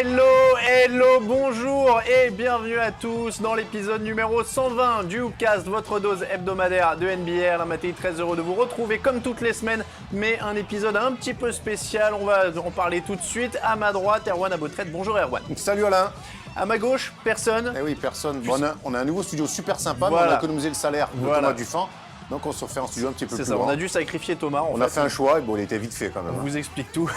Hello, bonjour et bienvenue à tous dans l'épisode numéro 120 du Hoopcast, votre dose hebdomadaire de NBA. Alain Mattei, très heureux de vous retrouver comme toutes les semaines, mais un épisode un petit peu spécial. On va en parler tout de suite. À ma droite, Erwan Abotret. Bonjour Erwan. Salut Alain. À ma gauche, personne. Eh oui, personne. Bon, on a un nouveau studio super sympa, Voilà. mais on a économisé le salaire de Thomas Dufan. Donc on se refait un studio un petit peu plus C'est ça, grand. on a dû sacrifier Thomas. On a fait un choix et bon, il était vite fait quand même. On vous explique tout.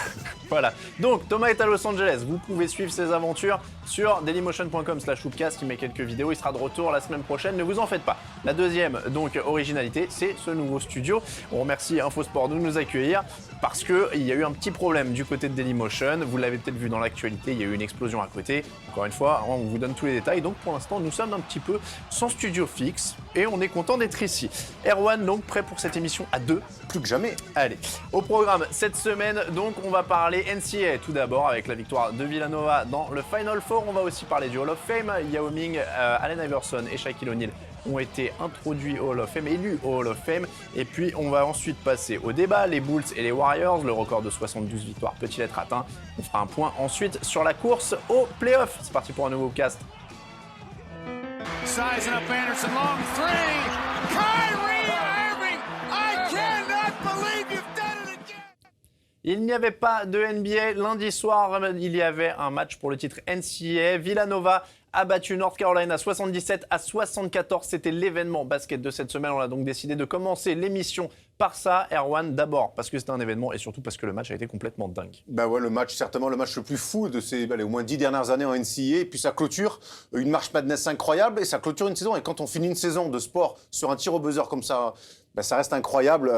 Voilà. Donc, Thomas est à Los Angeles. Vous pouvez suivre ses aventures sur dailymotion.com/hoopcast. Il met quelques vidéos. Il sera de retour la semaine prochaine. Ne vous en faites pas. La deuxième, donc, originalité, c'est ce nouveau studio. On remercie Infosport de nous accueillir parce qu'il y a eu un petit problème du côté de Dailymotion. Vous l'avez peut-être vu dans l'actualité. Il y a eu une explosion à côté. Encore une fois, on vous donne tous les détails. Donc, pour l'instant, nous sommes un petit peu sans studio fixe et on est content d'être ici. Erwan, donc, prêt pour cette émission à deux. Plus que jamais. Allez, au programme cette semaine, donc on va parler NCAA tout d'abord avec la victoire de Villanova dans le Final Four. On va aussi parler du Hall of Fame. Yao Ming, Allen Iverson et Shaquille O'Neal ont été introduits au Hall of Fame, élus au Hall of Fame. Et puis on va ensuite passer au débat, les Bulls et les Warriors. Le record de 72 victoires peut-il être atteint? On fera un point ensuite sur la course au playoff. C'est parti pour un nouveau cast. Sizing up Anderson, long three. Kyrie Irving, I cannot believe you've done it again. Il n'y avait pas de NBA lundi soir, il y avait un match pour le titre NCAA. Villanova a battu North Carolina 77-74. C'était l'événement basket de cette semaine. On a donc décidé de commencer l'émission par ça. Erwan, d'abord parce que c'était un événement et surtout parce que le match a été complètement dingue. Bah ouais, certainement le match le plus fou de ces au moins 10 dernières années en NCAA. Et puis ça clôture une March Madness incroyable et ça clôture une saison. Et quand on finit une saison de sport sur un tir au buzzer comme ça, ça reste incroyable.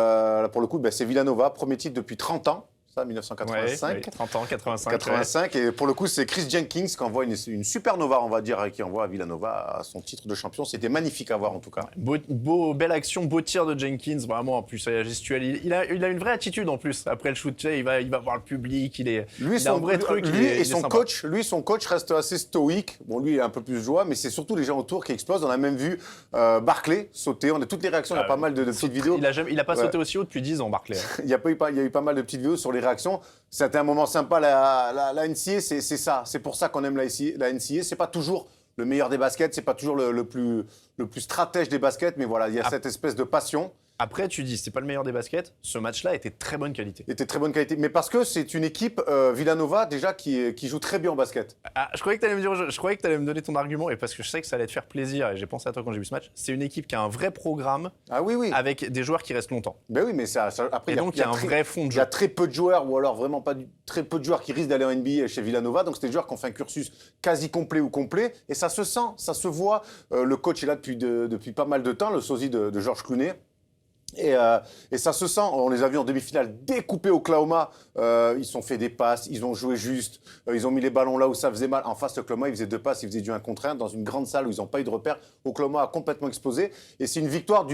Pour le coup, c'est Villanova, premier titre depuis 30 ans. 1985. Ouais, 30 ans, 85. 85. Ouais. Et pour le coup, c'est Chris Jenkins qui envoie une supernova, on va dire, qui envoie Villanova à son titre de champion. C'était magnifique à voir, en tout cas. Belle action, beau tir de Jenkins, vraiment. En plus, la gestuelle, il a une vraie attitude en plus. Après le shoot, il va voir le public. Il a un vrai truc. Lui, son coach reste assez stoïque. Bon, lui, il a un peu plus de joie, mais c'est surtout les gens autour qui explosent. On a même vu Barkley sauter. On a toutes les réactions. Il y a pas mal de petites vidéos. Il a pas sauté aussi haut depuis 10 ans, Barkley. Il y a eu pas mal de petites vidéos sur les réactions. C'était un moment sympa. La NCAA, c'est ça. C'est pour ça qu'on aime la NCAA. C'est pas toujours le meilleur des baskets, c'est pas toujours le plus stratège des baskets, mais voilà, il y a cette espèce de passion. Après, tu dis, c'est pas le meilleur des baskets. Ce match-là était très bonne qualité. Mais parce que c'est une équipe Villanova déjà qui joue très bien au basket. Ah, je croyais que tu allais me donner ton argument et parce que je sais que ça allait te faire plaisir et j'ai pensé à toi quand j'ai vu ce match. C'est une équipe qui a un vrai programme. Ah oui. Avec des joueurs qui restent longtemps. Ben oui, mais après il y a un vrai fond de jeu. Il y a très peu de joueurs ou alors vraiment très peu de joueurs qui risquent d'aller en NBA chez Villanova. Donc c'est des joueurs qui ont fait un cursus quasi complet ou complet et ça se sent, ça se voit. Le coach est là depuis pas mal de temps, le sosie de George Clooney. Et ça se sent, on les a vus en demi-finale découper Oklahoma, ils se sont fait des passes, ils ont joué juste, ils ont mis les ballons là où ça faisait mal. En face, Oklahoma, ils faisaient 2 passes, ils faisaient du 1 contre 1 dans une grande salle où ils n'ont pas eu de repères. Oklahoma a complètement explosé et c'est une victoire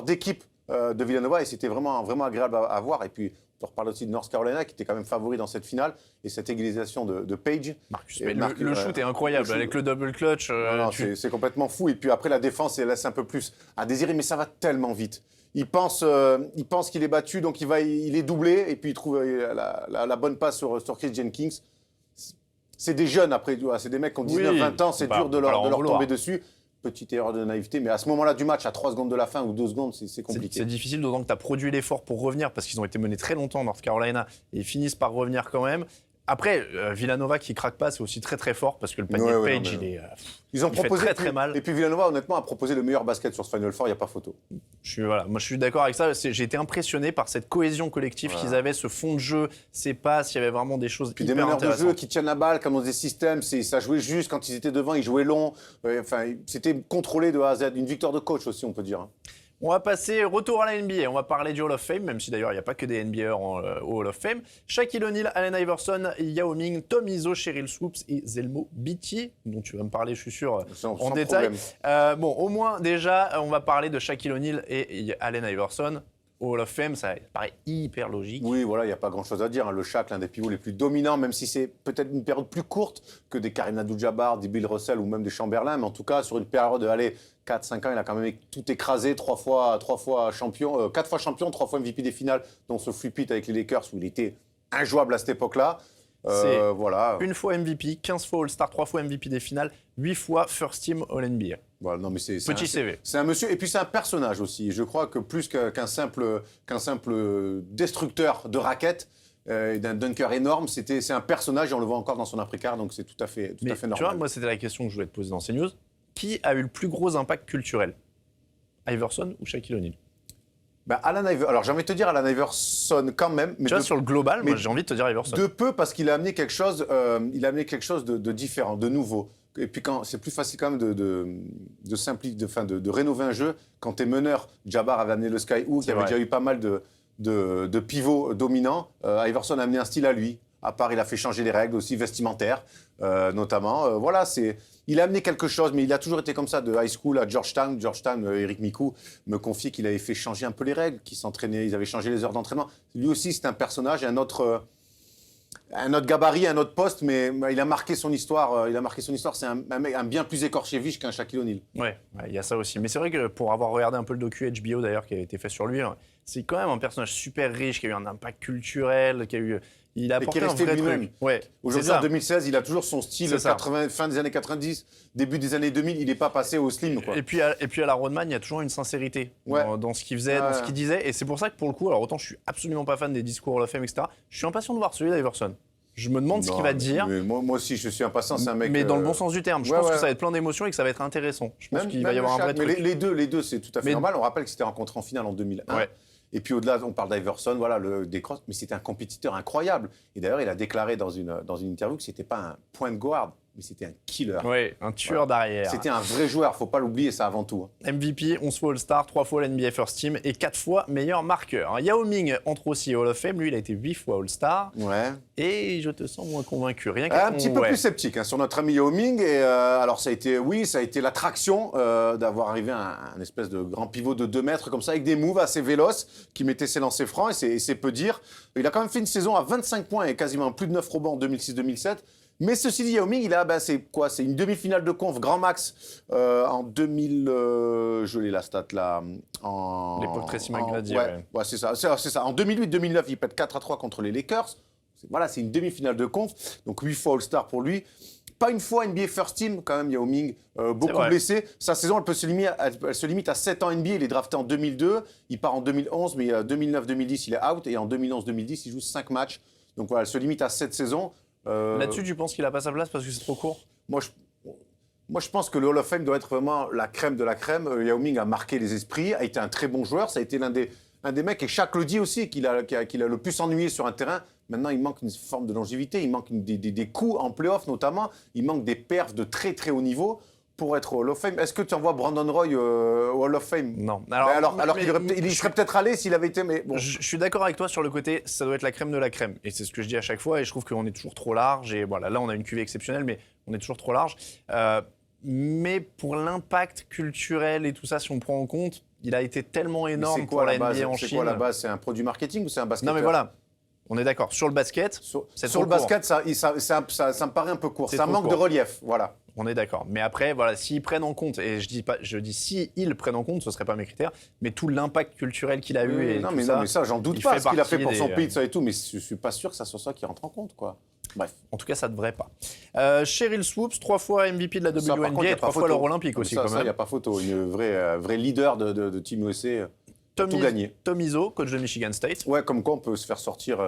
d'équipe de Villanova et c'était vraiment agréable à voir. Et puis, on reparle aussi de North Carolina qui était quand même favori dans cette finale et cette égalisation de Page. Le shoot est incroyable avec le double clutch. C'est complètement fou. Et puis après, la défense, elle laisse un peu plus à désirer, mais ça va tellement vite. Il pense qu'il est battu, donc il est doublé et puis il trouve la bonne passe sur Chris Jenkins. C'est des jeunes après, c'est des mecs qui ont 19-20 ans, c'est dur de leur tomber dessus. Petite erreur de naïveté, mais à ce moment-là du match, à 3 secondes de la fin ou 2 secondes, c'est compliqué. C'est difficile, d'autant que tu as produit l'effort pour revenir parce qu'ils ont été menés très longtemps en North Carolina et ils finissent par revenir quand même. Après, Villanova qui craque pas, c'est aussi très très fort parce que le panier de Page, il fait très très mal. Et puis Villanova, honnêtement, a proposé le meilleur basket sur ce Final Four, il n'y a pas photo. Moi, je suis d'accord avec ça. J'ai été impressionné par cette cohésion collective qu'ils avaient, ce fond de jeu, ces passes, il y avait vraiment des choses puis hyper intéressantes. Des meneurs de jeu qui tiennent la balle, comme dans des systèmes, ça jouait juste. Quand ils étaient devant, ils jouaient long. C'était contrôlé de A à Z. Une victoire de coach aussi, on peut dire. On va passer retour à la NBA. On va parler du Hall of Fame, même si d'ailleurs il n'y a pas que des NBAers au Hall of Fame. Shaquille O'Neal, Allen Iverson, Yao Ming, Tom Izzo, Cheryl Swoops et Zelmo Biti, dont tu vas me parler, je suis sûr, en détail. Au moins déjà, on va parler de Shaquille O'Neal et Allen Iverson. Au Hall of Fame, ça paraît hyper logique. Oui, voilà, il n'y a pas grand-chose à dire. Le Shaq, l'un des pivots les plus dominants, même si c'est peut-être une période plus courte que des Kareem Abdul-Jabbar, des Bill Russell ou même des Chamberlain. Mais en tout cas, sur une période de 4-5 ans, il a quand même tout écrasé, 4 fois champion, 3 fois MVP des finales, dont ce flip-it avec les Lakers où il était injouable à cette époque-là. Voilà. Une fois MVP, 15 fois All-Star, 3 fois MVP des finales, 8 fois First Team All-NBA. Voilà, non, mais Petit CV. C'est un monsieur, et puis c'est un personnage aussi. Je crois que plus qu'un simple destructeur de raquettes, et d'un dunker énorme, c'est un personnage et on le voit encore dans son après-car, donc c'est tout à fait normal. Tu vois, moi, c'était la question que je voulais te poser dans ces news. Qui a eu le plus gros impact culturel, Iverson ou Shaquille O'Neal? Alors j'ai envie de te dire Allen Iverson quand même. Mais tu vois, sur le global, moi, j'ai envie de te dire Iverson. De peu, parce qu'il a amené quelque chose, de différent, de nouveau. Et puis quand c'est plus facile quand même de rénover un jeu quand t'es meneur. Jabbar avait amené le skyhook, il y avait déjà eu pas mal de pivots dominants. Iverson a amené un style à lui. À part, il a fait changer les règles aussi vestimentaires, notamment. Voilà, il a amené quelque chose, mais il a toujours été comme ça, de high school à Georgetown. Eric Mikou me confiait qu'il avait fait changer un peu les règles, qu'ils s'entraînaient, ils avaient changé les heures d'entraînement. Lui aussi, c'est un personnage, un autre gabarit, un autre poste, mais il a marqué son histoire. C'est un mec bien plus écorché vif qu'un Shaquille O'Neal. Ouais, il y a ça aussi. Mais c'est vrai que pour avoir regardé un peu le docu HBO d'ailleurs qui a été fait sur lui, c'est quand même un personnage super riche, qui a eu un impact culturel, il a apporté un vrai truc. Ouais, aujourd'hui, en 2016, il a toujours son style fin des années 90, début des années 2000. Il n'est pas passé au slim, quoi. Et puis à la Rodman, il y a toujours une sincérité dans ce qu'il faisait, dans ce qu'il disait. Et c'est pour ça que pour le coup, alors autant je suis absolument pas fan des discours Hall of Fame, etc. Je suis impatient de voir celui d'Iverson. Je me demande ce qu'il va dire. Moi aussi, je suis impatient. C'est un mec. Mais dans le bon sens du terme. Je pense que ça va être plein d'émotions et que ça va être intéressant. Je pense qu'il va y avoir un vrai truc. Mais les deux, c'est tout à fait normal. On rappelle que c'était rencontré en finale en 2001. Ouais. Et puis au-delà, on parle d'Iverson, voilà, des crosses, mais c'était un compétiteur incroyable. Et d'ailleurs, il a déclaré dans une interview que c'était pas un point de guard, mais c'était un killer. Oui, un tueur d'arrière. C'était un vrai joueur, faut pas l'oublier, ça avant tout. MVP, 11 fois All-Star, 3 fois l'NBA First Team et 4 fois meilleur marqueur. Yao Ming entre aussi Hall of Fame, lui il a été 8 fois All-Star. Ouais. Et je te sens moins convaincu. Un petit peu plus sceptique sur notre ami Yao Ming. Et alors ça a été l'attraction d'avoir arrivé un espèce de grand pivot de 2 mètres comme ça, avec des moves assez véloces, qui mettait ses lancers francs, et c'est peu dire. Il a quand même fait une saison à 25 points et quasiment plus de 9 rebonds en 2006-2007. Mais ceci dit, Yao Ming, c'est une demi-finale de conf grand max en 2000. Je l'ai la stat là. L'époque Tracy McGrady. Ouais, c'est ça. En 2008-2009, il pète 4-3 contre les Lakers. C'est une demi-finale de conf. Donc 8 fois All-Star pour lui. Pas une fois NBA First Team, quand même, Yao Ming, beaucoup blessé. Sa saison, elle se limite à 7 ans NBA. Il est drafté en 2002. Il part en 2011, mais 2009-2010, il est out. Et en 2011-2010, il joue 5 matchs. Donc voilà, elle se limite à 7 saisons. Là-dessus, tu penses qu'il n'a pas sa place parce que c'est trop court? Moi, je pense que le Hall of Fame doit être vraiment la crème de la crème. Yao Ming a marqué les esprits, a été un très bon joueur. Ça a été l'un des mecs, et Shaq le dit aussi, qu'il a le plus ennuyé sur un terrain. Maintenant, il manque une forme de longévité, il manque des coups en play-off notamment, il manque des perfs de très très haut niveau pour être au Hall of Fame. Est-ce que tu envoies Brandon Roy au Hall of Fame? Non. Alors qu'il serait peut-être allé s'il avait été... Mais bon. Je suis d'accord avec toi sur le côté, ça doit être la crème de la crème. Et c'est ce que je dis à chaque fois, et je trouve qu'on est toujours trop large. Et voilà, là, on a une cuvée exceptionnelle, mais on est toujours trop large. Mais pour l'impact culturel et tout ça, si on prend en compte, il a été tellement énorme pour la NBA en Chine. C'est quoi la base? C'est un produit marketing ou c'est un basketteur? Non mais voilà, on est d'accord. Sur le basket, sur le basket, ça me paraît un peu court. Ça manque de relief, voilà. On est d'accord. Mais après, voilà, s'ils prennent en compte, et je dis s'ils prennent en compte, ce ne serait pas mes critères, mais tout l'impact culturel qu'il a eu et non, tout mais ça, j'en doute pas, ce qu'il a fait pour son pays, ça et tout, mais je suis pas sûr que ça soit ça qui rentre en compte, quoi. Bref. En tout cas, ça ne devrait pas. Cheryl Swoops, 3 fois MVP de la WNBA et 3 fois l'or olympique aussi, quand même. Ça, il n'y a pas photo. Une vraie leader de Team USA. Tout gagné. Tom Izzo, coach de Michigan State. Ouais, comme quoi on peut se faire sortir.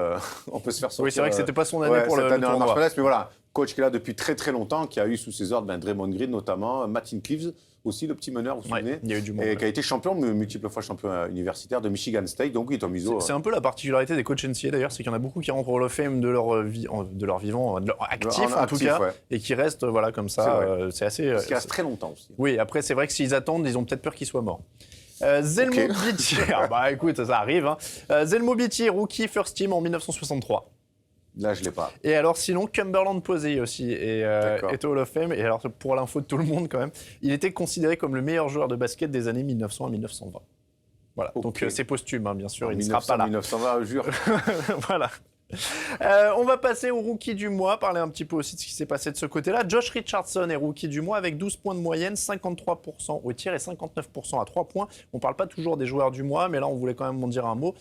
Oui, c'est vrai que c'était pas son année pour le tournoi. Mais voilà, coach qui est là depuis très très longtemps, qui a eu sous ses ordres Draymond Green notamment, Martin Cleaves aussi, le petit meneur, vous vous souvenez, il y a eu du monde, et qui a été champion, multiple fois champion universitaire de Michigan State. Donc oui, Tom Izzo. C'est un peu la particularité des coachs NCAA d'ailleurs, c'est qu'il y en a beaucoup qui rentrent au Hall of Fame de leur vivant, de leur actif en tout cas, et qui restent voilà comme ça. C'est assez. Qui reste très longtemps aussi. Oui, après c'est vrai que s'ils attendent, ils ont peut-être peur qu'il soit mort. Zelmo Biti, bah écoute, ça arrive. Hein. Zelmo Biti, rookie first team en 1963. Là, je l'ai pas. Et alors, sinon, Cumberland Posey aussi est au Hall of Fame. Et alors, pour l'info de tout le monde, quand même, il était considéré comme le meilleur joueur de basket des années 1900 à 1920. Voilà. Donc, c'est posthume, hein, bien sûr. Il ne sera pas là. 1920, je jure. Voilà. On va passer au rookie du mois, parler un petit peu aussi de ce qui s'est passé de ce côté-là. Josh Richardson est rookie du mois avec 12 points de moyenne, 53% au tir et 59% à 3 points. On parle pas toujours des joueurs du mois, mais là on voulait quand même en dire un mot.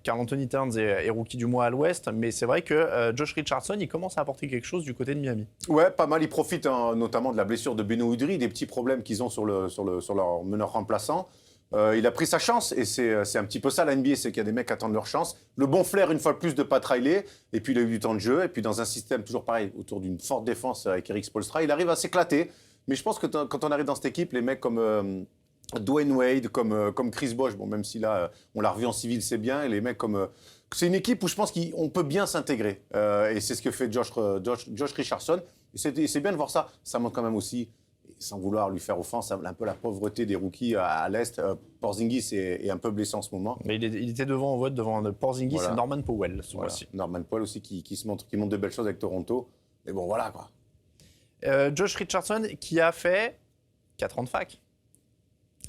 Karl Anthony Towns est rookie du mois à l'Ouest, mais c'est vrai que Josh Richardson, il commence à apporter quelque chose du côté de Miami. Ouais, pas mal. Ils profitent notamment de la blessure de Beno Udrih, des petits problèmes qu'ils ont sur leur meneur remplaçant. Il a pris sa chance et c'est un petit peu ça la NBA, c'est qu'il y a des mecs qui attendent leur chance. Le bon flair une fois de plus de Pat Riley, et puis il a eu du temps de jeu, et puis dans un système toujours pareil, autour d'une forte défense avec Eric Spoelstra, il arrive à s'éclater. Mais je pense que quand on arrive dans cette équipe, les mecs comme Dwayne Wade, comme Chris Bosh, bon même si là on l'a revu en civil, c'est bien, et les mecs comme... c'est une équipe où je pense qu'on peut bien s'intégrer, et c'est ce que fait Josh Richardson. Et c'est bien de voir ça, ça montre quand même aussi... sans vouloir lui faire offense, un peu la pauvreté des rookies à l'Est. Porzingis est un peu blessé en ce moment. Mais il était devant en vote, devant Porzingis et Norman Powell ce mois-ci. Norman Powell aussi qui montre de belles choses avec Toronto. Mais bon, voilà quoi. Josh Richardson qui a fait 4 ans de fac.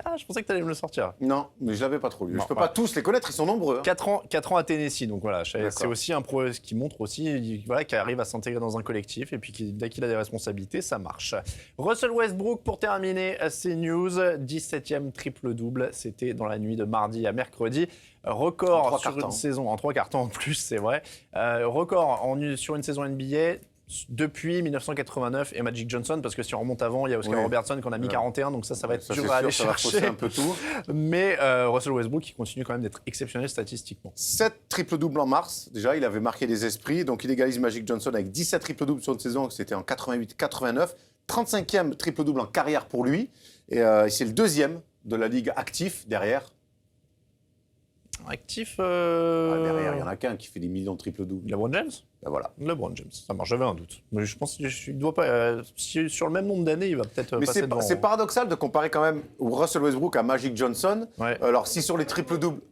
Ah, je pensais que tu allais me le sortir. Non, mais je l'avais pas trop lu. Non, je peux pas tous les connaître, ils sont nombreux. 4 ans à Tennessee, donc voilà, c'est aussi un pro qui montre aussi, voilà, qui arrive à s'intégrer dans un collectif et puis dès qu'il a des responsabilités, ça marche. Russell Westbrook, pour terminer ces news, 17e triple-double, c'était dans la nuit de mardi à mercredi. Record sur une saison, en 3 cartons en plus, c'est vrai. Record sur une saison NBA. Depuis 1989 et Magic Johnson, parce que si on remonte avant, il y a Oscar Robertson qu'on a mis 41, donc ça va être dur à aller chercher. Ça va un peu tout. Mais Russell Westbrook qui continue quand même d'être exceptionnel statistiquement. 7 triple-doubles en mars, déjà, il avait marqué les esprits, donc il égalise Magic Johnson avec 17 triple-doubles sur une saison, c'était en 88-89, 35e triple-double en carrière pour lui, et c'est le deuxième de la ligue actif derrière. Actif. Derrière, il y en a qu'un qui fait des millions de triple-doubles. LeBron James. Ben voilà. LeBron James, ça marche, j'avais un doute. Mais je pense qu'il doit pas. Sur le même nombre d'années, il va peut-être passer devant. C'est paradoxal de comparer quand même Russell Westbrook à Magic Johnson. Ouais. Alors si sur les triple-doubles,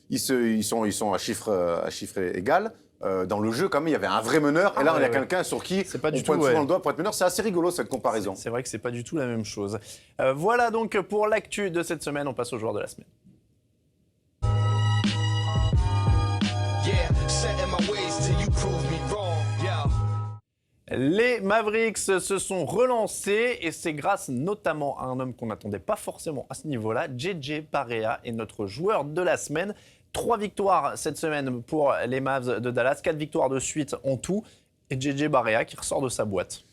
ils sont à chiffre égal. Dans le jeu, quand même, il y avait un vrai meneur. Et là, il y a quelqu'un sur qui on pointe souvent le doigt pour être meneur. C'est assez rigolo, cette comparaison. C'est vrai que c'est pas du tout la même chose. Voilà donc pour l'actu de cette semaine. On passe au joueur de la semaine. Les Mavericks se sont relancés et c'est grâce notamment à un homme qu'on n'attendait pas forcément à ce niveau-là. JJ Barea est notre joueur de la semaine. 3 victoires cette semaine pour les Mavs de Dallas, 4 victoires de suite en tout. Et JJ Barea qui ressort de sa boîte.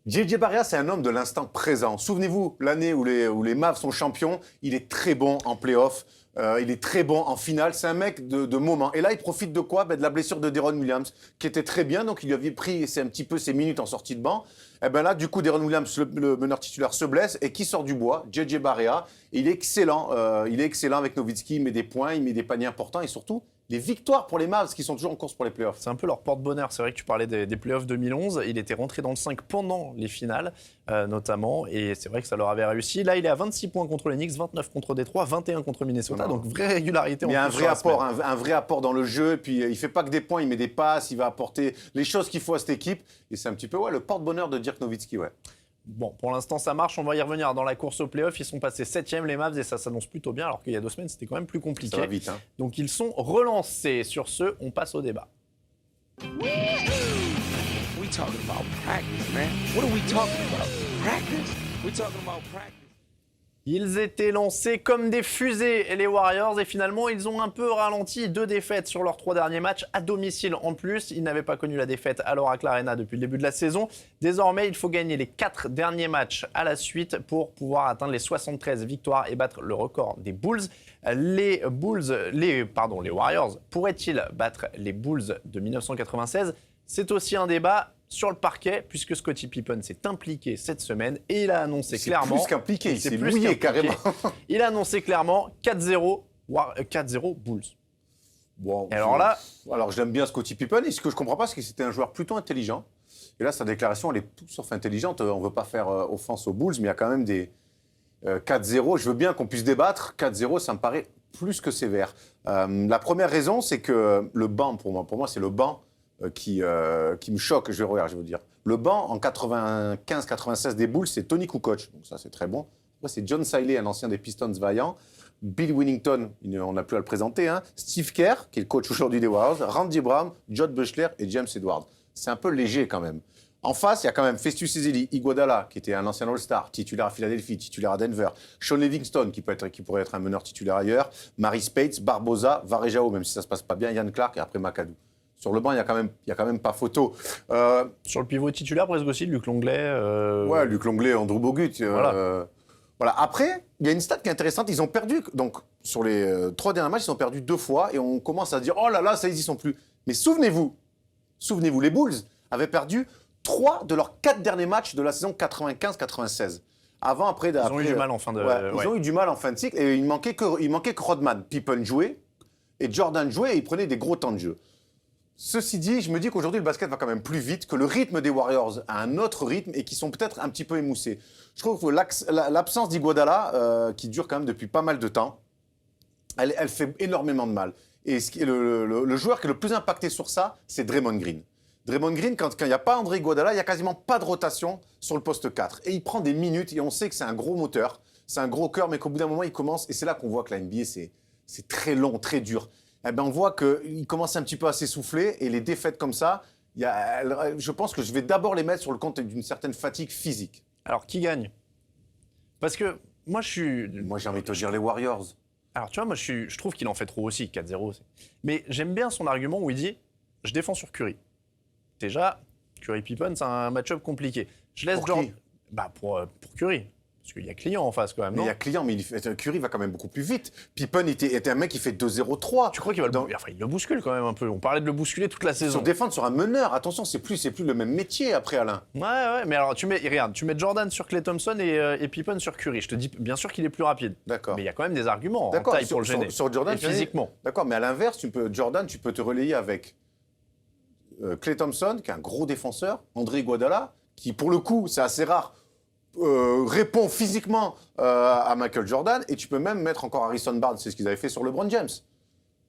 JJ Barea, c'est un homme de l'instant présent. Souvenez-vous, l'année où les Mavs sont champions, il est très bon en play-off. Il est très bon en finale, c'est un mec de moment. Et là, il profite de quoi ? De la blessure de Deron Williams, qui était très bien, donc il lui avait pris un petit peu ses minutes en sortie de banc. Et bien là, du coup, Deron Williams, le meneur titulaire, se blesse et qui sort du bois ? JJ Barea. Et il est excellent avec Nowitzki, il met des points, il met des paniers importants et surtout, des victoires pour les Mavs qui sont toujours en course pour les playoffs. C'est un peu leur porte-bonheur. C'est vrai que tu parlais des playoffs 2011. Il était rentré dans le 5 pendant les finales, notamment. Et c'est vrai que ça leur avait réussi. Là, il est à 26 points contre les Knicks, 29 contre Détroit, 21 contre Minnesota. Donc, vraie régularité. Il y a un vrai apport dans le jeu. Et puis, il ne fait pas que des points, il met des passes, il va apporter les choses qu'il faut à cette équipe. Et c'est un petit peu le porte-bonheur de Dirk Nowitzki. Ouais. Bon, pour l'instant, ça marche. On va y revenir dans la course aux playoffs. Ils sont passés 7e, les Mavs, et ça s'annonce plutôt bien, alors qu'il y a 2 semaines, c'était quand même plus compliqué. Ça va vite, hein. Donc, ils sont relancés. Sur ce, on passe au débat. We talking about practice, man. What are we talking about? Practice? We talking about practice. Ils étaient lancés comme des fusées, les Warriors, et finalement, ils ont un peu ralenti. 2 défaites sur leurs 3 derniers matchs, à domicile en plus. Ils n'avaient pas connu la défaite à l'Oracle Arena depuis le début de la saison. Désormais, il faut gagner les 4 derniers matchs à la suite pour pouvoir atteindre les 73 victoires et battre le record des Bulls. Les Warriors pourraient-ils battre les Bulls de 1996 ? C'est aussi un débat sur le parquet, puisque Scottie Pippen s'est impliqué cette semaine et il a annoncé clairement... C'est plus qu'impliqué, il s'est mouillé carrément. Il a annoncé clairement 4-0 Bulls. Bon, et alors là... Alors j'aime bien Scottie Pippen, et ce que je ne comprends pas, c'est que c'était un joueur plutôt intelligent. Et là, sa déclaration, elle est tout sauf intelligente. On ne veut pas faire offense aux Bulls, mais il y a quand même des 4-0. Je veux bien qu'on puisse débattre. 4-0, ça me paraît plus que sévère. La première raison, c'est que le banc, pour moi c'est le banc qui me choque, je veux dire. Le banc en 95-96 des Bulls, c'est Tony Kukoc, donc ça c'est très bon. Moi, c'est John Siley, un ancien des Pistons vaillants. Bill Winnington, on n'a plus à le présenter. Hein. Steve Kerr, qui est le coach aujourd'hui des Warriors. Randy Brown, John Buechler et James Edwards. C'est un peu léger quand même. En face, il y a quand même Festus Ezeli, Iguodala, qui était un ancien All-Star, titulaire à Philadelphie, titulaire à Denver. Sean Livingston, qui pourrait être un meneur titulaire ailleurs. Mary Spates, Barbosa, Varejao, même si ça se passe pas bien. Yann Clark et après McAdoo. Sur le banc, il y a quand même pas photo. Sur le pivot titulaire, presque aussi, Luc Longley. Ouais, Luc Longley, Andrew Bogut. Voilà. Voilà. Après, il y a une stat qui est intéressante. Ils ont perdu, donc sur les 3 derniers matchs, ils ont perdu 2 fois. Et on commence à dire, oh là là, ça, ils y sont plus. Mais souvenez-vous, les Bulls avaient perdu 3 de leurs 4 derniers matchs de la saison 95-96. Ils ont eu du mal en fin de... Ils ont eu du mal en fin de cycle. Et il manquait que Rodman. Pippen jouait et Jordan jouait et ils prenaient des gros temps de jeu. Ceci dit, je me dis qu'aujourd'hui, le basket va quand même plus vite, que le rythme des Warriors a un autre rythme et qu'ils sont peut-être un petit peu émoussés. Je trouve que l'absence d'Iguodala, qui dure quand même depuis pas mal de temps, elle fait énormément de mal. Et le joueur qui est le plus impacté sur ça, c'est Draymond Green. Draymond Green, quand il n'y a pas André Iguodala, il n'y a quasiment pas de rotation sur le poste 4. Et il prend des minutes et on sait que c'est un gros moteur, c'est un gros cœur, mais qu'au bout d'un moment, il commence. Et c'est là qu'on voit que la NBA, c'est très long, très dur. Eh ben, on voit qu'il commence un petit peu à s'essouffler et les défaites comme ça, je pense que je vais d'abord les mettre sur le compte d'une certaine fatigue physique. Alors, qui gagne? Parce que moi, j'ai envie de te dire les Warriors. Alors, tu vois, moi, je trouve qu'il en fait trop aussi, 4-0. Mais j'aime bien son argument où il dit « Je défends sur Curry ». Déjà, Curry-Pippen, c'est un match-up compliqué. Je laisse pour Curry. Parce qu'il y a client en face quand même, non? Il y a client, mais Curry va quand même beaucoup plus vite. Pippen était un mec qui fait 2-0-3. Tu crois qu'il va il le bouscule quand même un peu. On parlait de le bousculer toute la saison. Sur défendre sur un meneur, attention, c'est plus le même métier après, Alain. Ouais, mais alors tu mets Jordan sur Klay Thompson et Pippen sur Curry. Je te dis bien sûr qu'il est plus rapide. D'accord. Mais il y a quand même des arguments en taille pour le gêner. Sur Jordan, et physiquement. D'accord, mais à l'inverse, Jordan, tu peux te relayer avec Klay Thompson, qui est un gros défenseur, André Iguodala, qui pour le coup, c'est assez rare, répond physiquement à Michael Jordan, et tu peux même mettre encore Harrison Barnes, c'est ce qu'ils avaient fait sur LeBron James.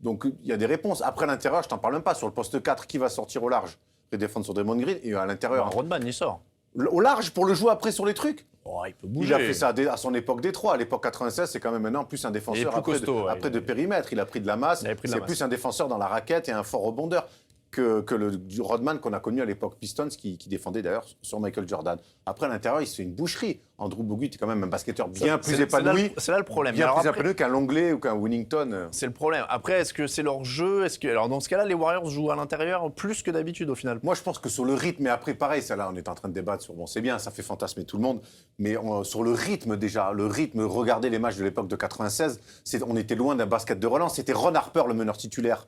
Donc il y a des réponses. Après l'intérieur, je t'en parle même pas. Sur le poste 4, qui va sortir au large et défendre sur Draymond Green, et à l'intérieur. Rodman, il sort. Au large pour le jouer après sur les trucs. Oh, il peut bouger. Il a fait ça à son époque Détroit. À l'époque 96, c'est quand même maintenant plus un défenseur après de périmètre. Il a pris de la masse. C'est plus un défenseur dans la raquette et un fort rebondeur que le Rodman qu'on a connu à l'époque Pistons, qui défendait d'ailleurs sur Michael Jordan. Après, à l'intérieur, il se fait une boucherie. Andrew Bogut est quand même un basketteur bien plus épanoui. C'est là le problème. Bien plus épanoui qu'un Longley ou qu'un Winnington. C'est le problème. Après, est-ce que c'est leur jeu? Alors, dans ce cas-là, les Warriors jouent à l'intérieur plus que d'habitude au final. Moi, je pense que sur le rythme, et après, pareil, ça là, on est en train de débattre sur. Bon, c'est bien, ça fait fantasmer tout le monde. Mais sur le rythme, déjà, regardez les matchs de l'époque de 96, on était loin d'un basket de relance. C'était Ron Harper, le meneur titulaire.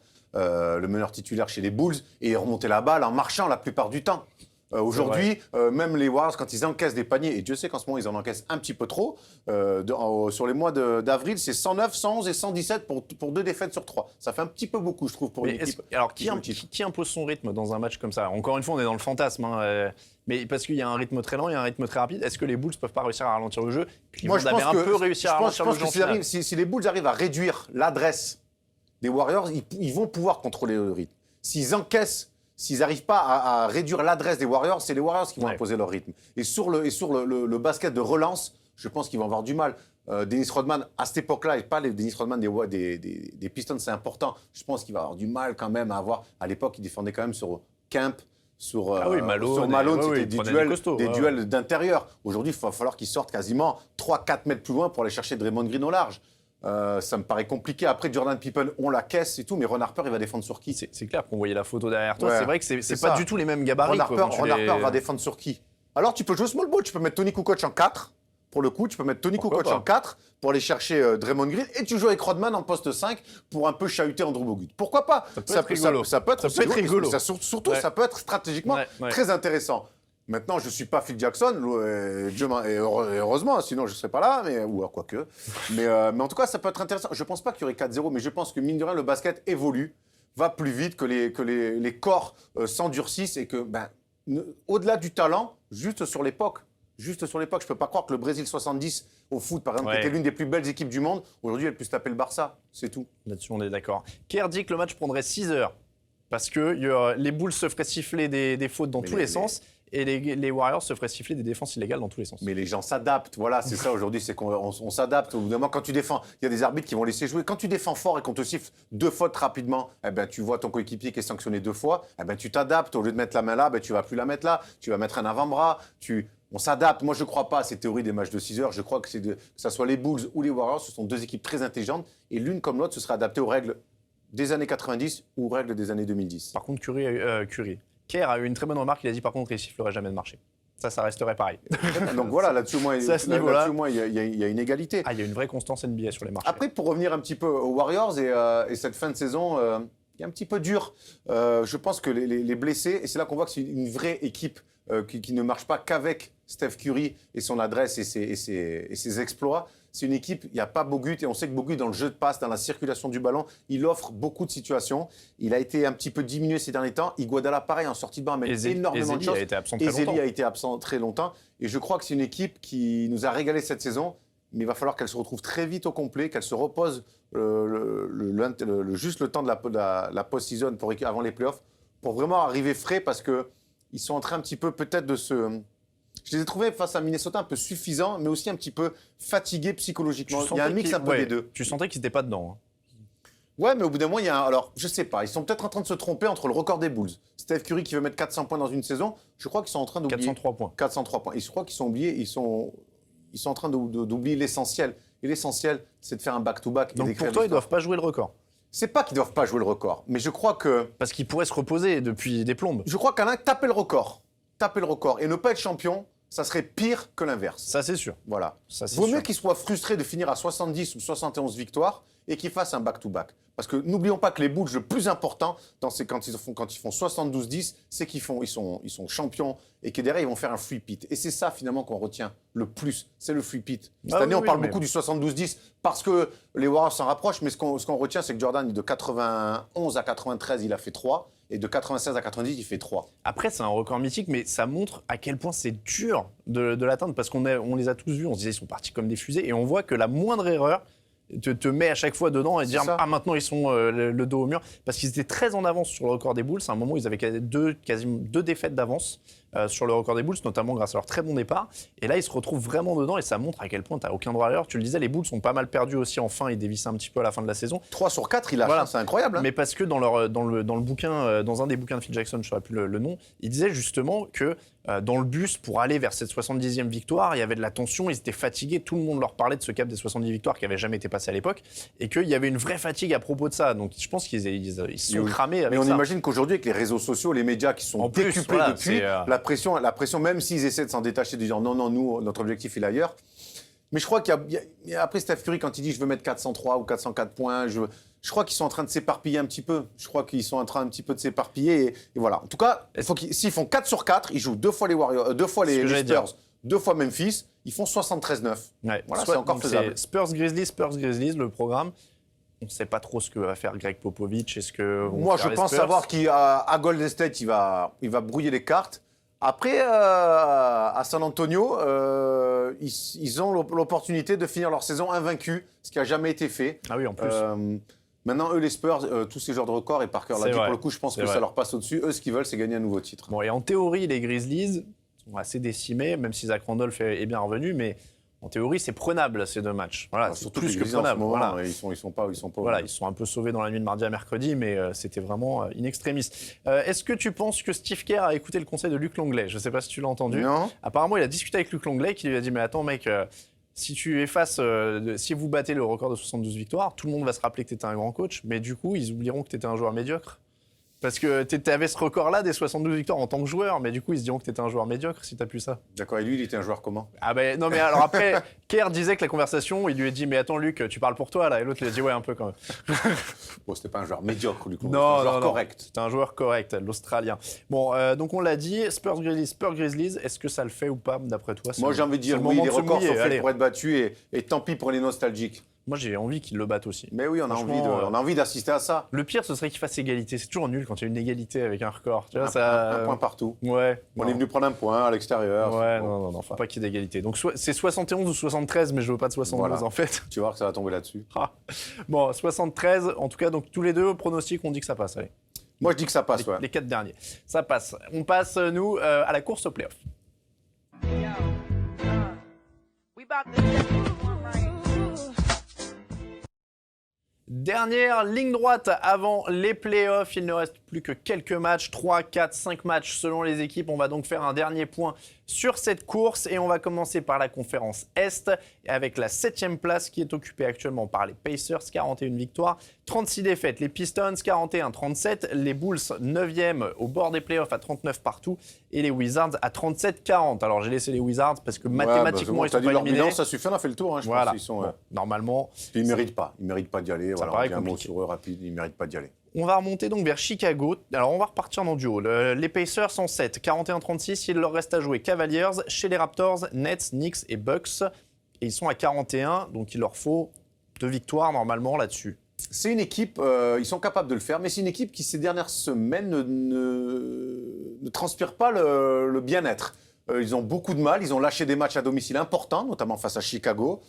Chez les Bulls, et il remontait la balle en marchant la plupart du temps. Aujourd'hui, même les Warriors, quand ils encaissent des paniers, et Dieu sait qu'en ce moment, ils en encaissent un petit peu trop, sur les mois d'avril, c'est 109, 111 et 117 pour 2 défaites sur 3. Ça fait un petit peu beaucoup, je trouve, pour une équipe. Alors, qui impose son rythme dans un match comme ça? Encore une fois, on est dans le fantasme, mais parce qu'il y a un rythme très lent, il y a un rythme très rapide. Est-ce que les Bulls ne peuvent pas réussir à ralentir le jeu? Moi, je pense un peu réussi à ralentir le jeu. Je pense que si les Bulls arrivent à réduire l'adresse des Warriors, ils vont pouvoir contrôler le rythme. S'ils encaissent, s'ils n'arrivent pas à réduire l'adresse des Warriors, c'est les Warriors qui vont imposer leur rythme. Et sur le basket de relance, je pense qu'ils vont avoir du mal. Dennis Rodman, à cette époque-là, et pas les Dennis Rodman des Pistons, c'est important. Je pense qu'il va avoir du mal quand même à avoir. À l'époque, il défendait quand même sur Kemp, sur Malone, c'était des duels d'intérieur. Aujourd'hui, il va falloir qu'ils sortent quasiment 3-4 mètres plus loin pour aller chercher Draymond Green au large. Ça me paraît compliqué. Après, Jordan Pippen, on la caisse et tout, mais Ron Harper, il va défendre sur qui? C'est clair qu'on voyait la photo derrière toi. C'est vrai que c'est pas du tout les mêmes gabarits. Ron Harper va défendre sur qui? Alors, tu peux jouer small ball. Tu peux mettre Tony Kukoc en 4. Pour le coup, tu peux mettre Tony Kukoc en 4 pour aller chercher Draymond Green. Et tu joues avec Rodman en poste 5 pour un peu chahuter Andrew Bogut. Pourquoi pas? Ça peut être rigolo. Surtout, ça peut être stratégiquement très intéressant. Maintenant, je ne suis pas Phil Jackson, et heureusement, sinon je ne serais pas là, ou quoique. Mais en tout cas, ça peut être intéressant. Je ne pense pas qu'il y aurait 4-0, mais je pense que, mine de rien, le basket évolue, va plus vite, que les corps s'endurcissent et que, au-delà du talent, juste sur l'époque, je ne peux pas croire que le Brésil 70 au foot, par exemple, qui était l'une des plus belles équipes du monde, aujourd'hui, elle puisse taper le Barça. C'est tout. Là-dessus, on est d'accord. Kerr dit que le match prendrait 6 heures parce que les Bulls se feraient siffler des fautes dans tous les sens. et les Warriors se feraient siffler des défenses illégales dans tous les sens. Mais les gens s'adaptent, voilà, c'est ça aujourd'hui, c'est qu'on s'adapte. Au bout d'un moment, quand tu défends, il y a des arbitres qui vont laisser jouer. Quand tu défends fort et qu'on te siffle 2 fautes rapidement, eh ben, tu vois ton coéquipier qui est sanctionné 2 fois, eh ben, tu t'adaptes. Au lieu de mettre la main là, ben, tu vas plus la mettre là, tu vas mettre un avant-bras, on s'adapte. Moi, je ne crois pas à ces théories des matchs de 6 heures. Je crois que que ce soit les Bulls ou les Warriors, ce sont 2 équipes très intelligentes et l'une comme l'autre se serait adaptée aux règles des années 90 ou aux règles des années 2010. Par contre, Kerr a eu une très bonne remarque. Il a dit par contre, il ne sifflerait jamais de marché. Ça resterait pareil. Donc voilà, là-dessus, moi, il y a une égalité. Ah, il y a une vraie constance NBA sur les marchés. Après, pour revenir un petit peu aux Warriors et cette fin de saison, il est un petit peu dur. Je pense que les blessés, et c'est là qu'on voit que c'est une vraie équipe qui ne marche pas qu'avec Steph Curry et son adresse et ses exploits. C'est une équipe, il n'y a pas Bogut, et on sait que Bogut, dans le jeu de passe, dans la circulation du ballon, il offre beaucoup de situations. Il a été un petit peu diminué ces derniers temps. Iguodala, pareil, en sortie de banc, amène énormément de choses. A été absent très longtemps. Ezeli a été absent très longtemps. Et je crois que c'est une équipe qui nous a régalé cette saison, mais il va falloir qu'elle se retrouve très vite au complet, qu'elle se repose juste le temps de la post-season avant les playoffs, pour vraiment arriver frais, parce qu'ils sont en train un petit peu peut-être de se... Je les ai trouvés face à Minnesota un peu suffisants, mais aussi un petit peu fatigués psychologiquement. Il y a un mix un peu des deux. Tu sentais qu'ils n'étaient pas dedans. Ouais, mais au bout d'un moment, il y a alors, je sais pas, ils sont peut-être en train de se tromper entre le record des Bulls. Steph Curry qui veut mettre 400 points dans une saison, je crois qu'ils sont en train d'oublier... 403 points. 403 points. Et je crois qu'ils sont oubliés, ils sont en train d'oublier l'essentiel. Et l'essentiel, c'est de faire un back-to-back. Donc pour toi, ils ne doivent pas jouer le record. C'est pas qu'ils ne doivent pas jouer le record, mais je crois que... Parce qu'ils pourraient se reposer depuis des plombes. Je crois qu'Alain, taper le record et ne pas être champion, ça serait pire que l'inverse. Ça, c'est sûr. Voilà. Ça, c'est Vaut sûr. mieux qu'ils soient frustrés de finir à 70 ou 71 victoires et qu'ils fassent un back-to-back. Parce que n'oublions pas que les Bulls, le plus important, quand ils font 72-10, c'est qu'ils sont champions et que derrière, ils vont faire un free pit. Et c'est ça, finalement, qu'on retient le plus. C'est le free pit. Cette année, on parle beaucoup du 72-10 parce que les Warriors s'en rapprochent, mais ce qu'on retient, c'est que Jordan, de 91 à 93, il a fait 3. Et de 96 à 90, il fait 3. Après, c'est un record mythique, mais ça montre à quel point c'est dur de l'atteindre, parce qu'on les a tous vus, on se disait ils sont partis comme des fusées, et on voit que la moindre erreur te met à chaque fois dedans et dire maintenant ils sont le dos au mur, parce qu'ils étaient très en avance sur le record des Bulls. À un moment, ils avaient quasiment 2 défaites d'avance sur le record des Bulls, notamment grâce à leur très bon départ. Et là, ils se retrouvent vraiment dedans, et ça montre à quel point tu n'as aucun droit à l'erreur. Tu le disais, les Bulls sont pas mal perdus aussi en fin, ils dévissaient un petit peu à la fin de la saison. 3 sur 4, il a fait, c'est incroyable. Hein. Mais parce que dans le bouquin, dans un des bouquins de Phil Jackson, je ne saurais plus le nom, il disait justement que dans le bus, pour aller vers cette 70e victoire, il y avait de la tension, ils étaient fatigués, tout le monde leur parlait de ce cap des 70 victoires qui n'avait jamais été passé à l'époque, et qu'il y avait une vraie fatigue à propos de ça. Donc je pense qu'ils se sont cramés avec ça. Mais on imagine qu'aujourd'hui, avec les réseaux sociaux, les médias qui sont décuplés depuis, la pression, même s'ils essaient de s'en détacher, de dire non, nous, notre objectif il est ailleurs. Mais je crois après Steph Curry, quand il dit je veux mettre 403 ou 404 points, je crois qu'ils sont en train de s'éparpiller un petit peu. Je crois qu'ils sont en train un petit peu de s'éparpiller. Et voilà. En tout cas, s'ils font 4 sur 4, ils jouent 2 fois les Warriors, 2 fois les Spurs, 2 fois Memphis, ils font 73-9. Ouais. Voilà, c'est encore faisable. Spurs-Grizzlies, le programme. On ne sait pas trop ce que va faire Greg Popovich. Moi, je pense savoir qu'à Golden State, il va brouiller les cartes. Après, à San Antonio, ils ont l'opportunité de finir leur saison invaincus, ce qui n'a jamais été fait. Ah oui, en plus. Maintenant, eux, les Spurs, tous ces genres de records, et Parker l'a dit pour le coup, je pense que ça leur passe au-dessus. Eux, ce qu'ils veulent, c'est gagner un nouveau titre. Bon, et en théorie, les Grizzlies sont assez décimés, même si Zach Randolph est bien revenu, mais en théorie, c'est prenable ces 2 matchs. Voilà, c'est plus que prenable. Voilà. Ils sont pas. Voilà, ils sont un peu sauvés dans la nuit de mardi à mercredi, mais c'était vraiment in extremis. Est-ce que tu penses que Steve Kerr a écouté le conseil de Luc Longley? Je ne sais pas si tu l'as entendu. Non. Apparemment, il a discuté avec Luc Longley qui lui a dit mais attends mec, si vous battez le record de 72 victoires, tout le monde va se rappeler que tu étais un grand coach, mais du coup, ils oublieront que tu étais un joueur médiocre. Parce que tu avais ce record-là des 72 victoires en tant que joueur, mais du coup, ils se diront que tu étais un joueur médiocre si tu as pu ça. D'accord, et lui, il était un joueur comment? Ah ben non, mais alors après, Kerr disait que la conversation, il lui a dit mais attends Luc, tu parles pour toi là, et l'autre lui a dit ouais un peu quand même. Bon, c'était pas un joueur médiocre, Luc. Non, un joueur correct. C'était un joueur correct, l'Australien. Bon, donc on l'a dit, Spurs Grizzlies, est-ce que ça le fait ou pas d'après toi? Moi, j'ai envie de dire oui, les records sont faits pour être battus, et tant pis pour les nostalgiques. Moi, j'ai envie qu'ils le battent aussi. Mais oui, on a envie d'assister à ça. Le pire, ce serait qu'ils fassent égalité. C'est toujours nul quand il y a une égalité avec un record. Tu vois, un point partout. Ouais. On est venu prendre un point à l'extérieur. Ouais, non, faut pas qu'il y ait d'égalité. Donc, c'est 71 ou 73, mais je veux pas de 72 en fait. Tu vas voir que ça va tomber là-dessus. Bon, 73, en tout cas, donc tous les deux, pronostics, on dit que ça passe. Allez. Moi, je dis que ça passe, ouais. Les 4 derniers. Ça passe. On passe, nous, à la course au playoff. Dernière ligne droite avant les playoffs. Il ne reste plus que quelques matchs, 3, 4, 5 matchs selon les équipes. On va donc faire un dernier point sur cette course et on va commencer par la conférence Est avec la 7e place qui est occupée actuellement par les Pacers, 41 victoires, 36 défaites. Les Pistons, 41-37. Les Bulls, 9e au bord des playoffs à 39 partout et les Wizards à 37-40. Alors j'ai laissé les Wizards parce que mathématiquement ils sont pas leur bilan, éliminés. ça suffit, on a fait le tour. Hein, je Voilà. pense qu'ils sont, Bon, normalement, ils ne méritent pas d'y aller. Voilà, on paraît dit un mot compliqué. sur eux rapide, ils ne méritent pas d'y aller. on va remonter donc vers Chicago. Alors, on va repartir en duo. Les Pacers en 7, 41-36. Il leur reste à jouer Cavaliers, chez les Raptors, Nets, Knicks et Bucks. Et ils sont à 41, donc il leur faut 2 victoires normalement là-dessus. C'est une équipe, ils sont capables de le faire, mais c'est une équipe qui, ces dernières semaines, ne transpire pas le bien-être. Ils ont beaucoup de mal, ils ont lâché des matchs à domicile importants, notamment face à Chicago.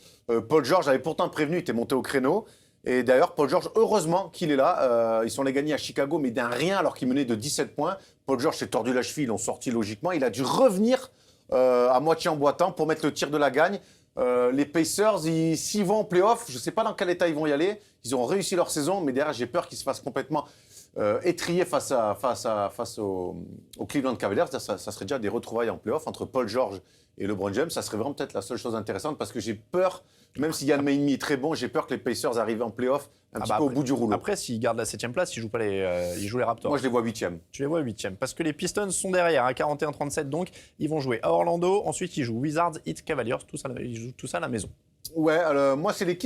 Paul George avait pourtant prévenu, il était monté au créneau. Et d'ailleurs, Paul George, heureusement qu'il est là. Ils sont allés gagner à Chicago, mais d'un rien, alors qu'il menait de 17 points. Paul George s'est tordu la cheville, ils l'ont sorti logiquement. Il a dû revenir à moitié en boitant pour mettre le tir de la gagne. Les Pacers, s'ils vont en play-off, je ne sais pas dans quel état ils vont y aller. Ils ont réussi leur saison, mais derrière, j'ai peur qu'ils se fassent complètement étrier face aux Cleveland Cavaliers. Ça serait déjà des retrouvailles en play-off entre Paul George et LeBron James. Ça serait vraiment peut-être la seule chose intéressante parce que j'ai peur, même si Yann Mahinmi est très bon, j'ai peur que les Pacers arrivent en play-off un petit peu au bout du rouleau. Après, s'ils gardent la 7e place, ils jouent les Raptors. Moi, je les vois 8e. Tu les vois 8e. Parce que les Pistons sont derrière, à 41-37 donc. Ils vont jouer à Orlando. Ensuite, ils jouent Wizards, Heat, Cavaliers. Ils jouent tout ça à la maison. Ouais, moi, c'est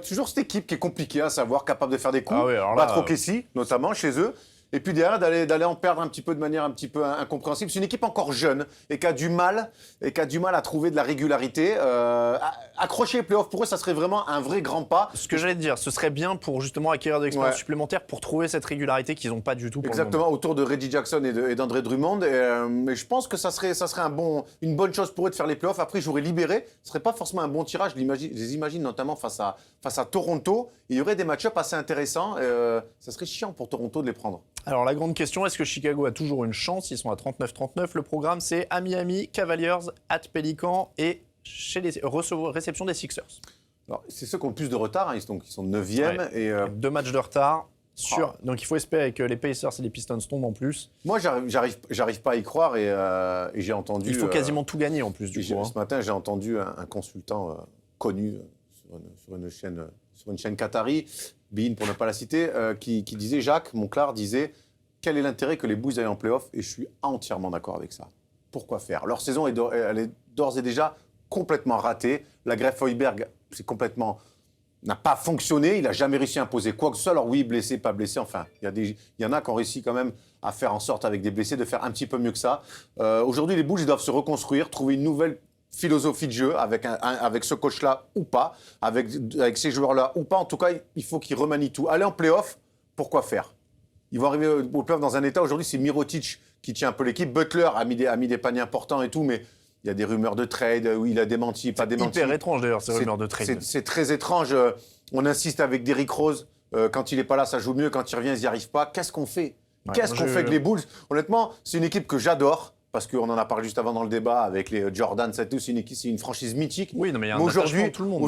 toujours cette équipe qui est compliquée à savoir, capable de faire des coups. Ah oui, alors là, battre OKC, notamment, chez eux. Et puis derrière, d'aller en perdre un petit peu de manière un petit peu incompréhensible. C'est une équipe encore jeune et qui a du mal à trouver de la régularité. Accrocher les playoffs, pour eux, ça serait vraiment un vrai grand pas. Ce que j'allais te dire, ce serait bien pour justement acquérir de l'expérience Ouais. supplémentaire pour trouver cette régularité qu'ils n'ont pas du tout pour le moment. Exactement, autour de Reggie Jackson et d'André Drummond. Mais je pense que ça serait une bonne chose pour eux de faire les playoffs. Après, ils joueraient libérés. Ce serait pas forcément un bon tirage. Je les imagine notamment face à Toronto. Il y aurait des match-ups assez intéressants. Ça serait chiant pour Toronto de les prendre. Alors la grande question, est-ce que Chicago a toujours une chance? Ils sont à 39-39. Le programme, c'est à Miami, Cavaliers, at Pélican et réception des Sixers. Alors, c'est ceux qui ont le plus de retard. Hein. Ils sont 9e. Ouais. Et, 2 matchs de retard. Donc il faut espérer que les Pacers et les Pistons tombent en plus. moi, j'arrive pas à y croire. Et j'ai entendu. Il faut quasiment tout gagner en plus du coup. Ce matin, j'ai entendu un consultant connu sur une chaîne qatari, Bein pour ne pas la citer, qui disait, Jacques Monclar disait, quel est l'intérêt que les Bulls aillent en play-off? Et je suis entièrement d'accord avec ça. Pourquoi faire? Leur saison elle est d'ores et déjà complètement ratée. La greffe Hoiberg, n'a pas fonctionné. Il n'a jamais réussi à imposer quoi que ce soit. Alors oui, blessé, pas blessé. Enfin, il y en a qui ont réussi quand même à faire en sorte, avec des blessés, de faire un petit peu mieux que ça. Aujourd'hui, les Bulls, ils doivent se reconstruire, trouver une nouvelle philosophie de jeu avec ce coach-là ou pas, avec ces joueurs-là ou pas. En tout cas, il faut qu'ils remanient tout. Aller en play-off, pourquoi faire? Ils vont arriver au play-off dans un état. Aujourd'hui, c'est Mirotic qui tient un peu l'équipe. Butler a mis des paniers importants et tout, mais il y a des rumeurs de trade où il a démenti, pas démenti. Hyper étrange d'ailleurs ces rumeurs de trade. C'est très étrange. On insiste avec Derrick Rose. Quand il n'est pas là, ça joue mieux. Quand il revient, ils n'y arrivent pas. Qu'est-ce qu'on fait? Qu'est-ce qu'on fait avec les Bulls? Honnêtement, c'est une équipe que j'adore. Parce qu'on en a parlé juste avant dans le débat avec les Jordan, c'est une franchise mythique. Oui, non, mais il y a un mais attachement de tout le monde.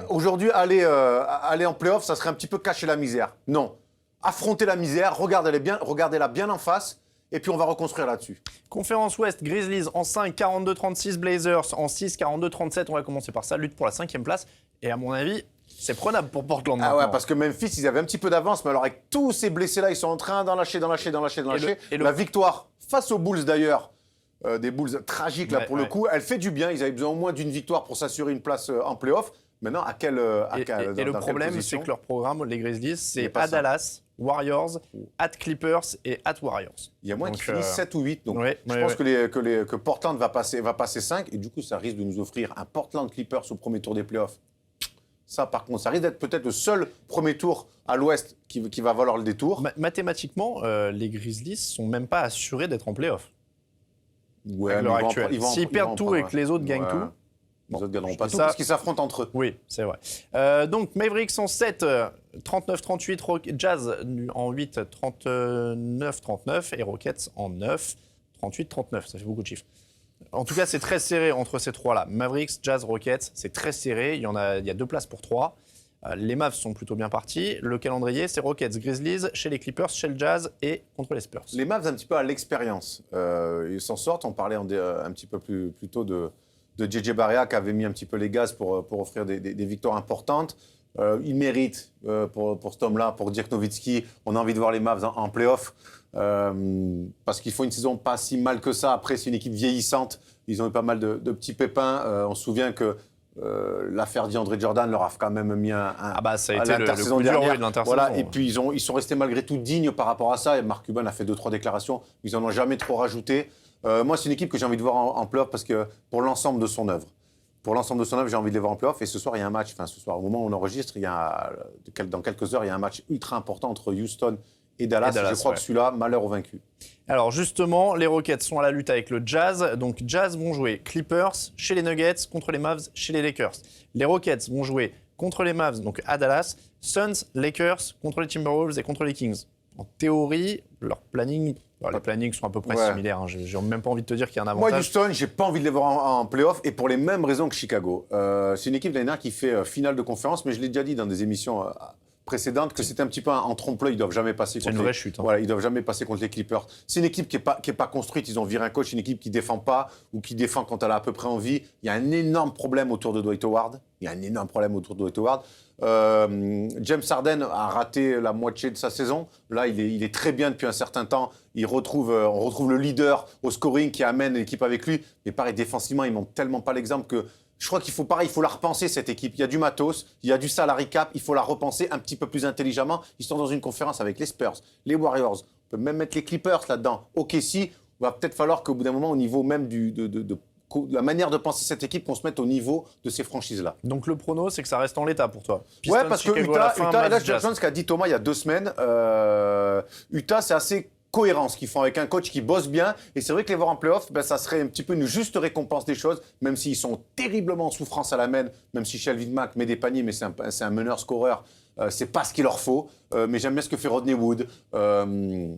Aujourd'hui, aller en play-off, ça serait un petit peu cacher la misère. Non. Affronter la misère, regardez-la bien en face, et puis on va reconstruire là-dessus. Conférence Ouest, Grizzlies en 5, 42-36, Blazers en 6, 42-37. On va commencer par ça, lutte pour la 5e place. Et à mon avis, c'est prenable pour Portland. Ah ouais, maintenant. parce que Memphis, ils avaient un petit peu d'avance, mais alors avec tous ces blessés-là, ils sont en train d'en lâcher. La victoire face aux Bulls d'ailleurs, des Bulls tragiques là pour le coup, elle fait du bien. Ils avaient besoin au moins d'une victoire pour s'assurer une place en play-off. Maintenant, à quelle Et le problème, c'est que leur programme, les Grizzlies, c'est à Dallas, Warriors, at Clippers et at Warriors. Il y a moins qui finissent 7 ou 8. Donc je pense que Portland va passer 5. Et du coup, ça risque de nous offrir un Portland Clippers au premier tour des playoffs. Ça, par contre, ça risque d'être peut-être le seul premier tour à l'Ouest qui va valoir le détour. Mathématiquement, les Grizzlies sont même pas assurés d'être en playoff. Ouais, à l'heure actuelle. S'ils perdent tout et que les autres gagnent tout. Les autres gagneront pas dis tout ça. parce qu'ils s'affrontent entre eux. Oui, c'est vrai. Donc Mavericks en 7, 39-38, Jazz en 8, 39-39 et Rockets en 9, 38-39. Ça fait beaucoup de chiffres. En tout cas, c'est très serré entre ces trois-là. Mavericks, Jazz, Rockets, c'est très serré. Il y a 2 places pour 3. Les Mavs sont plutôt bien partis. Le calendrier, c'est Rockets, Grizzlies, chez les Clippers, chez le Jazz et contre les Spurs. Les Mavs, un petit peu à l'expérience. Ils s'en sortent. On parlait un petit peu plus tôt de JJ Barea qui avait mis un petit peu les gaz pour offrir des victoires importantes. Il mérite pour cet homme-là, pour Dirk Nowitzki. On a envie de voir les Mavs en play-off parce qu'ils font une saison pas si mal que ça. Après, c'est une équipe vieillissante. Ils ont eu pas mal de petits pépins. On se souvient que l'affaire d'André Jordan leur a quand même mis ça a été le l'intersaison coup dur dernière. de l'intersaison. Voilà, et puis ils sont restés malgré tout dignes par rapport à ça. Et Mark Cuban a fait 2-3 déclarations. Ils n'en ont jamais trop rajouté. Moi, c'est une équipe que j'ai envie de voir en play-off parce que pour l'ensemble de son œuvre. Pour l'ensemble de son œuvre, j'ai envie de les voir en play-off. Et ce soir, il y a un match. Enfin, ce soir, au moment où on enregistre, dans quelques heures, il y a un match ultra important entre Houston et Dallas. Je crois que celui-là, malheur aux vaincus. Alors justement, les Rockets sont à la lutte avec le Jazz. Donc Jazz vont jouer Clippers chez les Nuggets contre les Mavs chez les Lakers. Les Rockets vont jouer contre les Mavs donc à Dallas, Suns, Lakers contre les Timberwolves et contre les Kings. En théorie, leur planning, les plannings sont à peu près similaires. J'ai même pas envie de te dire qu'il y a un avantage. Moi, Houston, j'ai pas envie de les voir en play-off et pour les mêmes raisons que Chicago. C'est une équipe l'année dernière qui fait finale de conférence, mais je l'ai déjà dit dans des émissions précédentes que c'était un petit peu en trompe-l'œil. Ils doivent jamais passer. C'est une vraie chute. Voilà, ils doivent jamais passer contre les Clippers. C'est une équipe qui est pas construite. Ils ont viré un coach, une équipe qui défend pas ou qui défend quand elle a à peu près envie. Il y a un énorme problème autour de Dwight Howard. James Harden a raté la moitié de sa saison. Là, il est très bien depuis un certain temps. On retrouve le leader au scoring qui amène l'équipe avec lui. Mais pareil, défensivement, il montre tellement pas l'exemple que je crois qu'il faut la repenser, cette équipe. Il y a du matos, il y a du salary cap. Il faut la repenser un petit peu plus intelligemment. Ils sont dans une conférence avec les Spurs, les Warriors. On peut même mettre les Clippers là-dedans. OKC, il va peut-être falloir qu'au bout d'un moment, au niveau même de la manière de penser cette équipe, qu'on se mette au niveau de ces franchises-là. Donc le prono, c'est que ça reste en l'état pour toi. Pistons, Ouais, parce que Chicago à la fin, Utah, et là, Mavs, je Jazz. rejoins ce qu'a dit Thomas il y a 2 semaines. Utah, c'est assez cohérent ce qu'ils font avec un coach qui bosse bien. Et c'est vrai que les voir en play-off, ça serait un petit peu une juste récompense des choses, même s'ils sont terriblement en souffrance à la main, même si Shelvin Mack met des paniers, mais c'est un meneur-scoreur. C'est pas ce qu'il leur faut. Mais j'aime bien ce que fait Rodney Wood. Comment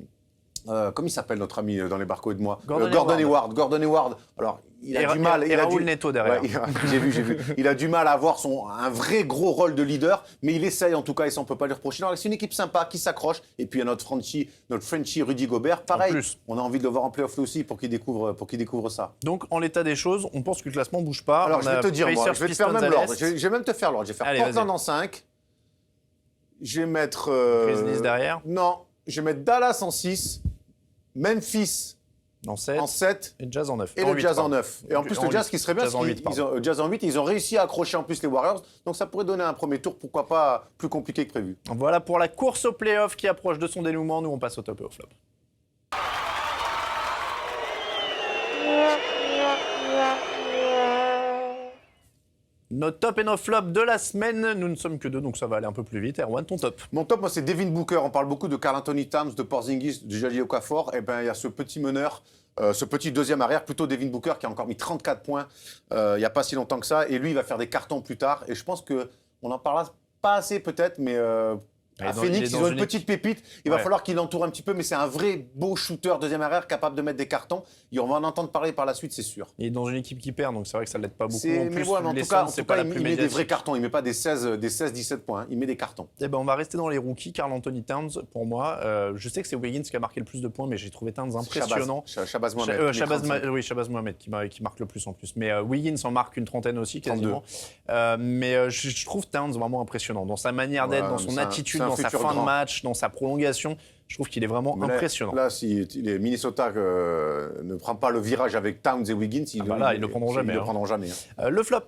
il s'appelle notre ami dans les barcos de moi Gordon Hayward. Gordon Hayward. Alors, il a du mal. Et Raoul Neto derrière. Ouais, j'ai vu. Il a du mal à avoir un vrai gros rôle de leader, mais il essaye en tout cas et ça on peut pas lui reprocher. C'est une équipe sympa qui s'accroche. Et puis il y a notre Frenchie Rudy Gobert. Pareil, on a envie de le voir en play-off aussi pour qu'il découvre ça. Donc en l'état des choses, on pense que le classement bouge pas. Alors je vais te dire, moi, je vais te faire même l'ordre. Je vais même te faire l'ordre. Je vais faire Portland en 5. Je vais mettre. Grizzlies derrière. Non, je vais mettre Dallas en 6. Memphis en 7. Et Jazz en 9. Et le Jazz en 9. Et en plus, le Jazz, ce qui serait bien, Jazz en 8, Jazz en 8, ils ont réussi à accrocher en plus les Warriors. Donc ça pourrait donner un premier tour, pourquoi pas plus compliqué que prévu. Voilà pour la course au play-off qui approche de son dénouement. Nous, on passe au top et au flop. Nos top et nos flops de la semaine, nous ne sommes que 2, donc ça va aller un peu plus vite. Erwan, ton top. Mon top, moi, c'est Devin Booker. On parle beaucoup de Karl Anthony Towns, de Porzingis, de Jahlil Okafor. Et il y a ce petit meneur, ce petit deuxième arrière, plutôt Devin Booker, qui a encore mis 34 points il n'y a pas si longtemps que ça. Et lui, il va faire des cartons plus tard. Et je pense qu'on n'en parlera pas assez peut-être, mais à Phoenix, ils ont une petite pépite. Il va falloir qu'il l'entoure un petit peu, mais c'est un vrai beau shooter deuxième arrière capable de mettre des cartons. Et on va en entendre parler par la suite, c'est sûr. Il est dans une équipe qui perd, donc c'est vrai que ça ne l'aide pas beaucoup. Mais en tout cas, il met des vrais cartons. Il ne met pas des 16-17 points. Il met des cartons. Eh ben, on va rester dans les rookies. Karl Anthony Towns, pour moi, je sais que c'est Wiggins qui a marqué le plus de points, mais j'ai trouvé Towns impressionnant. Shabazz Mohamed. Shabazz Mohamed qui marque le plus en plus. Mais Wiggins en marque une trentaine aussi, quasiment. Mais je trouve Towns vraiment impressionnant dans sa manière d'être, dans son attitude, dans sa fin de match, dans sa prolongation. Je trouve qu'il est vraiment impressionnant. Là, si Minnesota ne prend pas le virage avec Towns et Wiggins, ils ne le prendront jamais. Le flop.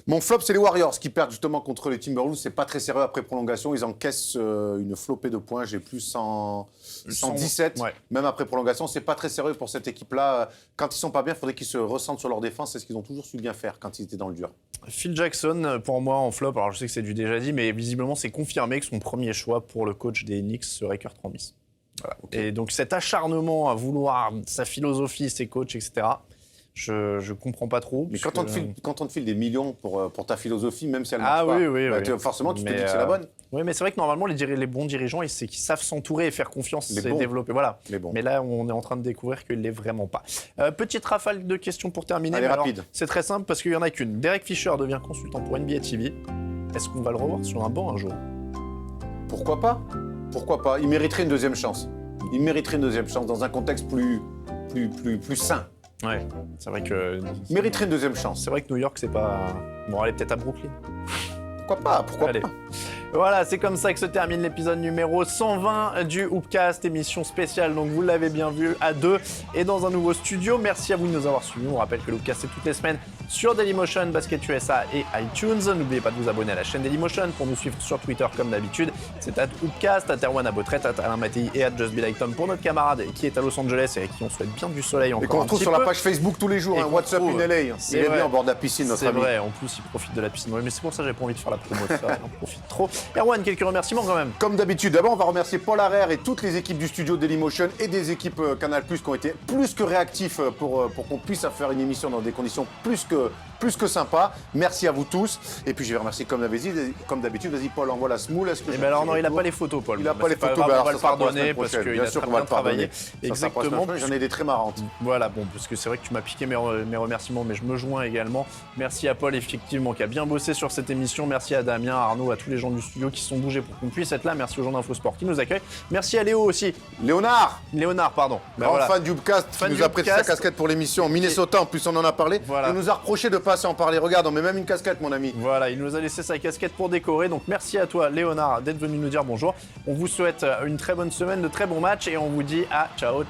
Mon flop, c'est les Warriors qui perdent justement contre les Timberwolves. C'est pas très sérieux après prolongation. Ils encaissent une flopée de points. J'ai plus 117. Même après prolongation, c'est pas très sérieux pour cette équipe-là. Quand ils sont pas bien, il faudrait qu'ils se ressentent sur leur défense. C'est ce qu'ils ont toujours su bien faire quand ils étaient dans le dur. Phil Jackson, pour moi, en flop. Alors je sais que c'est du déjà dit, mais visiblement, c'est confirmé que son premier choix pour le coach des Knicks serait Kurt Rambis. Voilà. Et donc cet acharnement à vouloir sa philosophie, ses coachs, etc., Je comprends pas trop. Mais parce quand on te file des millions pour ta philosophie, même si elle Ah marche pas, oui. forcément, tu te Mais, dis que c'est la bonne. Oui, mais c'est vrai que normalement, les bons dirigeants, c'est qu'ils savent s'entourer et faire confiance Les et bons. développer. Voilà. Les bons. Mais là, on est en train de découvrir qu'il ne l'est vraiment pas. Petite rafale de questions pour terminer. Allez, mais alors, rapide. c'est très simple parce qu'il n'y en a qu'une. Derek Fisher devient consultant pour NBA TV. Est-ce qu'on va le revoir sur un banc un jour? Pourquoi pas? Pourquoi pas? Il mériterait une deuxième chance. Il mériterait une deuxième chance dans un contexte plus sain. Ouais, c'est vrai que. Il mériterait une deuxième chance. C'est vrai que New York, c'est pas. Bon, allez, peut-être à Brooklyn. Pourquoi pas? Pourquoi Allez. pas? Voilà, c'est comme ça que se termine l'épisode numéro 120 du Hoopcast, émission spéciale, donc vous l'avez bien vu, à 2 et dans un nouveau studio. Merci à vous de nous avoir suivis. On rappelle que le Hoopcast, c'est toutes les semaines sur Dailymotion, Basket USA et iTunes. N'oubliez pas de vous abonner à la chaîne Dailymotion pour nous suivre sur Twitter comme d'habitude. C'est @Hoopcast, @Erwan Abotret, @Alain Mattei et @JustBeLikeTom pour notre camarade qui est à Los Angeles et à qui on souhaite bien du soleil Et encore qu'on un retrouve petit sur la peu. page Facebook tous les jours, Et hein, qu'on What's Up retrouve. in LA. C'est Il est vrai. bien au bord de la piscine, notre C'est ami. vrai, en plus il profite de la piscine. Ouais, mais c'est pour ça que j'ai pas envie de faire la promo de ça. On profite trop. Erwan, quelques remerciements quand même. Comme d'habitude, d'abord on va remercier Paul Harrer et toutes les équipes du studio Dailymotion et des équipes Canal+, qui ont été plus que réactifs pour qu'on puisse faire une émission dans des conditions plus que sympas. Merci à vous tous. Et puis je vais remercier comme d'habitude, vas-y Paul, envoie la smoule. Est-ce que Et j'ai ben alors un non, petit il a retour pas les photos, Paul. Il a Bah, pas les c'est photos, grave, bah on alors va ça le sera pour la pardonner semaine parce prochaine. qu'il Bien a sûr très qu'on va bien le pardonner. travaillé. Ça sera pour la Exactement. semaine prochaine. J'en ai des très marrantes. Voilà, bon, parce que c'est vrai que tu m'as piqué mes remerciements, mais je me joins également. Merci à Paul, effectivement, qui a bien bossé sur cette émission. Merci à Damien, à Arnaud, à tous les gens du studio qui se sont bougés pour qu'on puisse être là. Merci aux gens d'Infosport qui nous accueillent. Merci à Léo aussi. Léonard, pardon. Ben Grand voilà. fan du Hoopcast, Fan qui du nous a prêté sa Hoopcast. casquette pour l'émission. Minnesota, en plus on en a parlé. Voilà. Il nous a reproché de pas assez en parler. Regarde, on met même une casquette, mon ami. Voilà, il nous a laissé sa casquette pour décorer. Donc merci à toi, Léonard, d'être venu nous dire bonjour. On vous souhaite une très bonne semaine, de très bons matchs et on vous dit à ciao.